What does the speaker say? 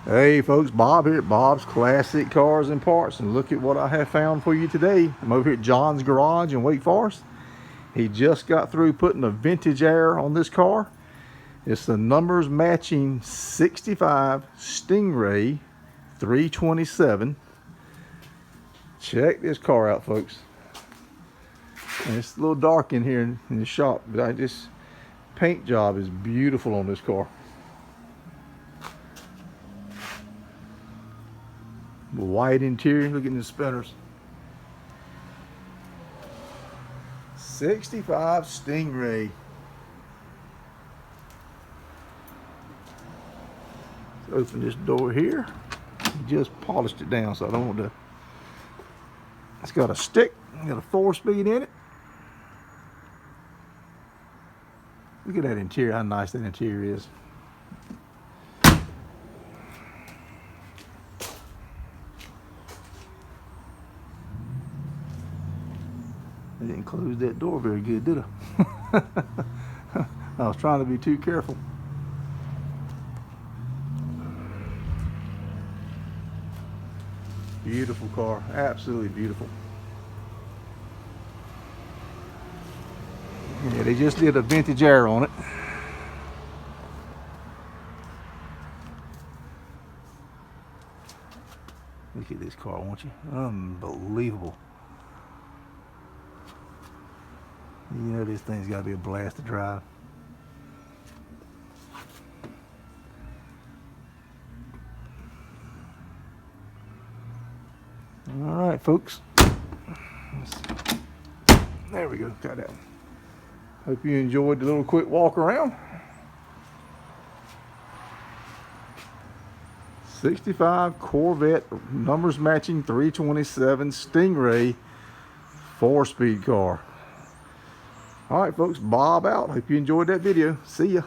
Hey folks, Bob here at Bob's Classic Cars and Parts, and look at what I have found for you today. I'm over here at John's Garage in Wake Forest. He just got through putting a vintage air on this car. It's the numbers matching 65 Stingray 327. Check this car out, folks. And it's a little dark in here in the shop, but this paint job is beautiful on this car. White interior, look at the spinners. 65 Stingray. Let's open this door here. Just polished it down, so I don't want to. It's got a stick, got a 4-speed in it. Look at that interior, how nice that interior is. I didn't close that door very good, did I? I was trying to be too careful. Beautiful car, absolutely beautiful. Yeah, they just did a vintage air on it. Look at this car, won't you? Unbelievable. You know this thing's got to be a blast to drive. All right, folks. There we go. Got that. Hope you enjoyed the little quick walk around. 65 Corvette numbers matching 327 Stingray 4-speed car. All right, folks, Bob out. Hope you enjoyed that video. See ya.